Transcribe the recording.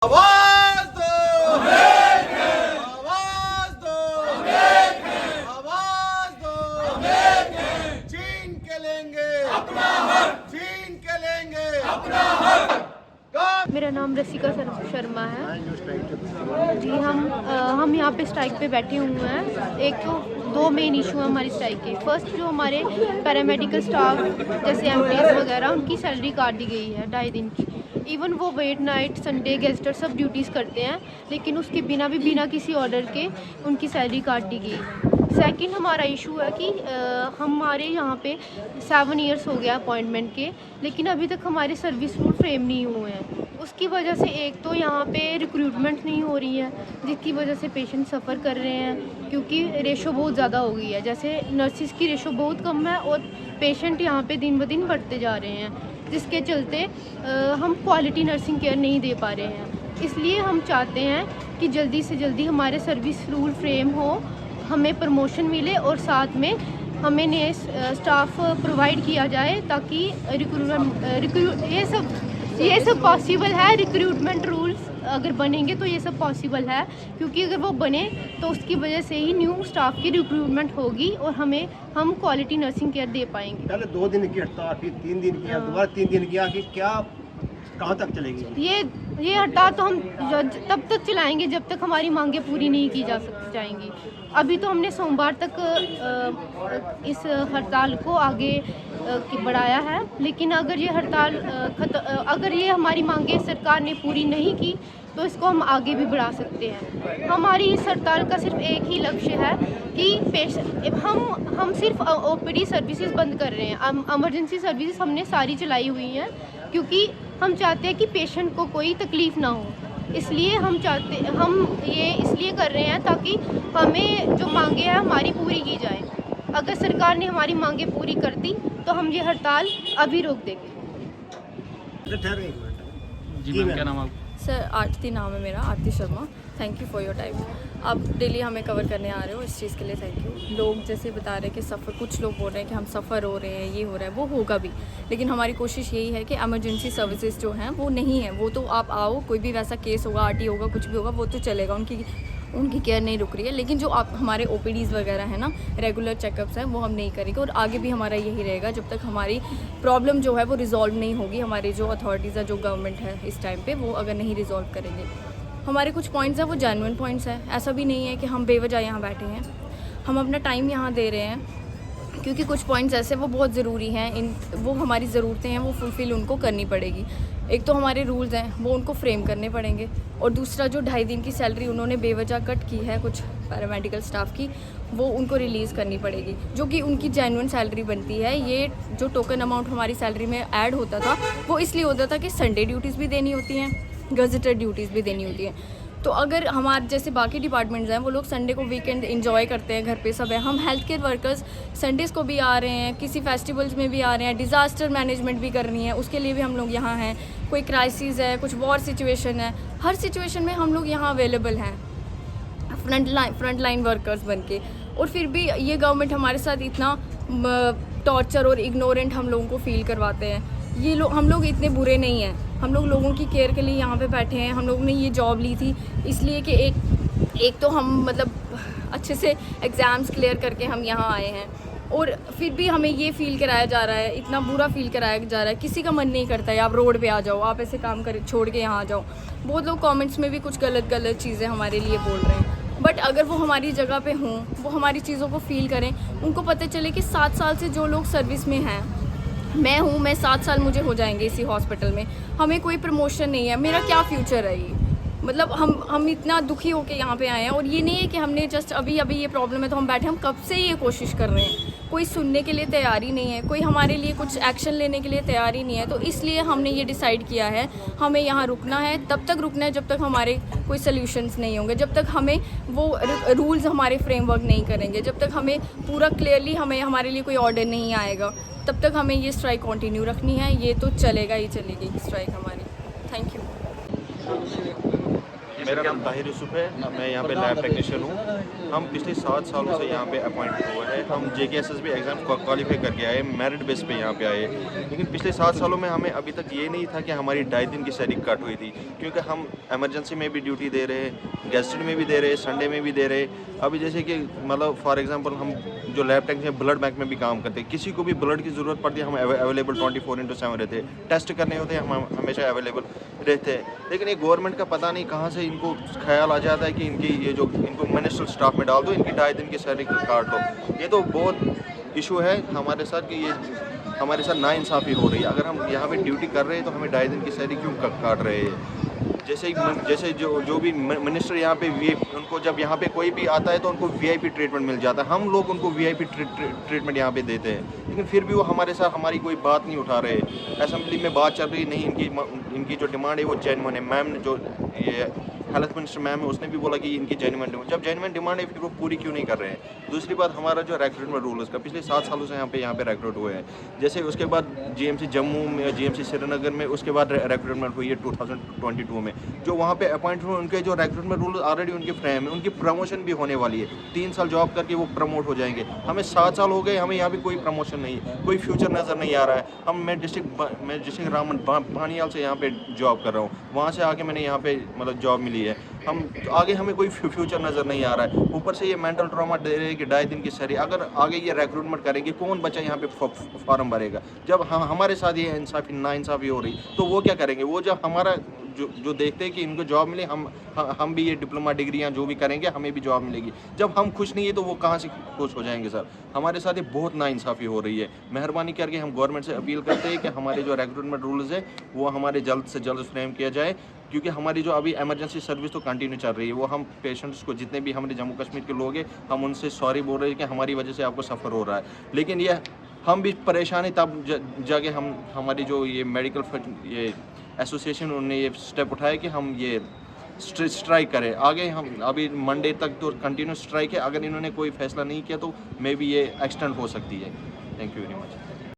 आवाज दो, आवाज दो, आवाज दो, छीन के लेंगे अपना हक, छीन के लेंगे अपना हक। मेरा नाम रसिका शर्मा है जी। हम यहाँ पे स्ट्राइक पे बैठे हुए हैं। एक तो दो मेन इशू है हमारी स्ट्राइक के। फर्स्ट, जो हमारे पैरामेडिकल स्टाफ जैसे एमटीएस वगैरह, उनकी सैलरी काट दी गई है 2.5 दिन की। इवन वो वेट, नाइट, संडे, गेस्टर सब ड्यूटीज़ करते हैं, लेकिन उसके बिना किसी ऑर्डर के उनकी सैलरी काट दी गई है। सेकंड, हमारा इशू है कि हमारे यहाँ पे 7 ईयर्स हो गया अपॉइंटमेंट के, लेकिन अभी तक हमारे सर्विस रूल फ्रेम नहीं हुए हैं। उसकी वजह से एक तो यहाँ पे रिक्रूटमेंट नहीं हो रही है, जिसकी वजह से पेशेंट सफ़र कर रहे हैं, क्योंकि रेशो बहुत ज़्यादा हो गई है। जैसे नर्सिस की रेशो बहुत कम है और पेशेंट यहाँ पे दिन ब दिन बढ़ते जा रहे हैं, जिसके चलते हम क्वालिटी नर्सिंग केयर नहीं दे पा रहे हैं। इसलिए हम चाहते हैं कि जल्दी से जल्दी हमारे सर्विस रूल फ्रेम हो, हमें प्रमोशन मिले और साथ में हमें नए स्टाफ प्रोवाइड किया जाए, ताकि ये सब पॉसिबल है। रिक्रूटमेंट रूल्स अगर बनेंगे तो ये सब पॉसिबल है, क्योंकि अगर वो बने तो उसकी वजह से ही न्यू स्टाफ की रिक्रूटमेंट होगी और हम क्वालिटी नर्सिंग केयर दे पाएंगे। पहले 2 दिन की हड़ताल, फिर 3 दिन की, दोबारा 3 दिन की, कि क्या कहाँ तक चलेगी? ये हड़ताल तो हम तब तक चलाएंगे जब तक हमारी मांगें पूरी नहीं की जाएंगी। अभी तो हमने सोमवार तक इस हड़ताल को आगे बढ़ाया है, लेकिन अगर ये हड़ताल अगर ये हमारी मांगें सरकार ने पूरी नहीं की तो इसको हम आगे भी बढ़ा सकते हैं। हमारी इस हड़ताल का सिर्फ एक ही लक्ष्य है कि हम सिर्फ ओपीडी सर्विसेज बंद कर रहे हैं। इमरजेंसी सर्विसेज हमने सारी चलाई हुई हैं, क्योंकि हम चाहते हैं कि पेशेंट को कोई तकलीफ़ ना हो। इसलिए हम ये इसलिए कर रहे हैं ताकि हमें जो मांगे हैं हमारी पूरी की जाए। अगर सरकार ने हमारी मांगें पूरी कर दी तो हम ये हड़ताल अभी रोक देंगे। जी मैम, क्या नाम है आपका? सर आरती नाम है मेरा, Aarti Sharma. Thank you for your time. आप डेली हमें कवर करने आ रहे हो, इस चीज़ के लिए थैंक यू। लोग जैसे बता रहे हैं कि सफ़र, कुछ लोग बोल रहे हैं कि हम सफ़र हो रहे हैं, ये हो रहा है, वो होगा भी, लेकिन हमारी कोशिश यही है कि एमरजेंसी सर्विसेज जो हैं वो नहीं है। वो तो आप आओ, कोई भी वैसा केस होगा, आरटी होगा, कुछ भी होगा, वो तो चलेगा, उनकी केयर नहीं रुक रही है। लेकिन जो आप हमारे ओपीडीज़ वगैरह है ना, रेगुलर चेकअप्स हैं, वो हम नहीं करेंगे और आगे भी हमारा यही रहेगा जब तक हमारी प्रॉब्लम जो है वो रिजॉल्व नहीं होगी। हमारी जो अथॉरिटीज़ है, जो गवर्नमेंट है इस टाइम पे, वो अगर नहीं रिजॉल्व करेंगे। हमारे कुछ पॉइंट्स हैं वो जेन्युइन पॉइंट्स हैं। ऐसा भी नहीं है कि हम बेवजह यहाँ बैठे हैं, हम अपना टाइम यहाँ दे रहे हैं, क्योंकि कुछ पॉइंट्स ऐसे वो बहुत ज़रूरी हैं। वो हमारी ज़रूरतें हैं, वो फुलफ़िल उनको करनी पड़ेगी। एक तो हमारे रूल्स हैं वो उनको फ्रेम करने पड़ेंगे, और दूसरा जो 2.5 दिन की सैलरी उन्होंने बेवजह कट की है कुछ पैरामेडिकल स्टाफ की, वो उनको रिलीज़ करनी पड़ेगी, जो कि उनकी जेन्युइन सैलरी बनती है। ये जो टोकन अमाउंट हमारी सैलरी में ऐड होता था वो इसलिए होता था कि संडे ड्यूटीज़ भी देनी होती हैं, गजेटेड ड्यूटीज़ भी देनी होती हैं। तो अगर हमारे जैसे बाकी डिपार्टमेंट्स हैं, वो लोग संडे को वीकेंड एंजॉय करते हैं, घर पे सब है। हम हेल्थ केयर वर्कर्स संडेज़ को भी आ रहे हैं, किसी फेस्टिवल्स में भी आ रहे हैं, डिज़ास्टर मैनेजमेंट भी करनी है, उसके लिए भी हम लोग यहाँ हैं। कोई क्राइसिस है, कुछ वॉर सिचुएशन है, हर सिचुएशन में हम लोग यहाँ अवेलेबल हैं, फ्रंट लाइन वर्कर्स बन के। और फिर भी ये गवर्नमेंट हमारे साथ इतना टॉर्चर और इग्नोरेंट हम लोगों को फील करवाते हैं। हम लोग इतने बुरे नहीं हैं, हम लोग लोगों की केयर के लिए यहाँ पे बैठे हैं। हम लोगों ने ये जॉब ली थी इसलिए कि एक तो हम मतलब अच्छे से एग्ज़ाम्स क्लियर करके हम यहाँ आए हैं, और फिर भी हमें ये फ़ील कराया जा रहा है, इतना बुरा फील कराया जा रहा है। किसी का मन नहीं करता है आप रोड पे आ जाओ, आप ऐसे काम कर छोड़ के यहाँ आ जाओ। बहुत लोग कमेंट्स में भी कुछ गलत चीज़ें हमारे लिए बोल रहे हैं, बट अगर वो हमारी जगह पे हों, वो हमारी चीज़ों को फ़ील करें, उनको पता चले कि 7 साल से जो लोग सर्विस में हैं, मैं 7 साल मुझे हो जाएंगे इसी हॉस्पिटल में, हमें कोई प्रमोशन नहीं है, मेरा क्या फ्यूचर है। ये मतलब हम इतना दुखी होके यहाँ पे आए हैं, और ये नहीं है कि हमने जस्ट अभी ये प्रॉब्लम है तो हम बैठे, हम कब से ये कोशिश कर रहे हैं। कोई सुनने के लिए तैयार ही नहीं है, कोई हमारे लिए कुछ एक्शन लेने के लिए तैयार ही नहीं है। तो इसलिए हमने ये डिसाइड किया है, हमें यहाँ रुकना है, तब तक रुकना है जब तक हमारे कोई सल्यूशंस नहीं होंगे, जब तक हमें वो रूल्स हमारे फ्रेमवर्क नहीं करेंगे, जब तक हमें पूरा क्लियरली हमारे लिए कोई ऑर्डर नहीं आएगा, तब तक हमें ये स्ट्राइक कंटिन्यू रखनी है। ये तो चलेगा ही चलेगी स्ट्राइक हमारी। Thank you. मेरा नाम ताहिर यूसुफ है, मैं यहाँ पे लैब टेक्नीशियन हूँ। हम पिछले 7 सालों से यहाँ पे अपॉइंटेड हुए हैं। हम JKSSB एग्ज़ाम क्वालिफाई करके आए, मेरिट बेस पे यहाँ पे आए। लेकिन पिछले 7 सालों में हमें अभी तक ये नहीं था कि हमारी 2.5 दिन की सैलरी कट हुई थी, क्योंकि हम इमरजेंसी में भी ड्यूटी दे रहे, गेस्टेड में भी दे रहे, संडे में भी दे रहे। अभी जैसे कि मतलब फॉर एग्जांपल हम जो लैब टेक्नीशियन ब्लड बैंक में भी काम करते हैं, किसी को भी ब्लड की ज़रूरत पड़ती है, हम अवेलेबल 24/7 रहते हैं। टेस्ट करने होते हैं, हम हमेशा अवेलेबल रहते हैं। लेकिन ये गवर्नमेंट का पता नहीं कहाँ से इनको ख्याल आ जाता है कि इनकी ये जो इनको मिनिस्ट्रल स्टाफ में डाल दो, इनकी 2.5 दिन की सैलरी काट लो। ये तो बहुत इशू है हमारे साथ कि ये हमारे साथ नाइंसाफ़ी हो रही है। अगर हम यहाँ पे ड्यूटी कर रहे हैं तो हमें 2.5 दिन की सैलरी क्यों काट रहे हैं? जैसे जो भी मिनिस्टर यहाँ पे उनको जब यहाँ पे कोई भी आता है तो उनको VIP ट्रीटमेंट मिल जाता है। हम लोग उनको VIP ट्रीटमेंट यहाँ पे देते हैं, लेकिन फिर भी वो हमारे साथ हमारी कोई बात नहीं उठा रहे। असेंबली में बात चल रही नहीं, इनकी जो डिमांड है वो जेन्युइन है। मैम ने जो ये हेल्थ मिनिस्टर मैम है उसने भी बोला कि इनकी जेन्युइन डिमांड, जब जेन्युइन डिमांड है फिर वो पूरी क्यों नहीं कर रहे हैं? दूसरी बात, हमारा जो रिक्रूटमेंट रूल है पिछले 7 सालों से यहाँ पे रिक्रूट हुए हैं। जैसे उसके बाद GMC जम्मू में, GMC श्रीनगर में, उसके बाद रिक्रूटमेंट हुई है 2022 में। जो वहाँ पे अपॉइंट हुए उनके जो रिक्रूटमेंट रूल ऑलरेडी उनके फ्रेम है, उनकी प्रमोशन भी होने वाली है। 3 साल जॉब करके वो प्रमोट हो जाएंगे। हमें 7 साल हो गए, हमें यहाँ पे कोई प्रमोशन नहीं है, कोई फ्यूचर नज़र नहीं आ रहा है। मैं डिस्ट्रिक्ट रामन भानियाल से यहाँ पे जॉब कर रहा हूँ, वहाँ से आके मैंने यहाँ पे मतलब जॉब मिली है। हम आगे हमें कोई फ्यूचर नज़र नहीं आ रहा है। ऊपर से ये मेंटल ट्रॉमा दे रहे हैं कि 2.5 दिन की सैलरी। अगर आगे ये रिक्रूटमेंट करेंगे, कौन बच्चा यहाँ पे फॉर्म भरेगा? जब हमारे साथ ये नाइंसाफ़ी हो रही तो वो क्या करेंगे? वो जब हमारा जो देखते हैं कि इनको जॉब मिले, हम भी ये डिप्लोमा डिग्रियाँ जो भी करेंगे हमें भी जॉब मिलेगी। जब हम खुश नहीं है तो वो कहाँ से खुश हो जाएंगे? सर, हमारे साथ ये बहुत नाइंसाफ़ी हो रही है। मेहरबानी करके हम गवर्नमेंट से अपील करते हैं कि हमारे जो रिक्रूटमेंट रूल्स है वो हमारे जल्द से जल्द फ्रेम किया जाए, क्योंकि हमारी जो अभी इमरजेंसी सर्विस तो कंटिन्यू चल रही है। वो हम पेशेंट्स को, जितने भी हमारे जम्मू कश्मीर के लोग हैं, हम उनसे सॉरी बोल रहे हैं कि हमारी वजह से आपको सफ़र हो रहा है। लेकिन ये हम भी परेशान है, तब जाके हमारी जो ये मेडिकल ये एसोसिएशन उन्होंने ये स्टेप उठाया कि हम ये स्ट्राइक करें। आगे हम अभी मंडे तक तो कंटिन्यू स्ट्राइक है। अगर इन्होंने कोई फैसला नहीं किया तो मे बी ये एक्सटेंड हो सकती है। Thank you very much.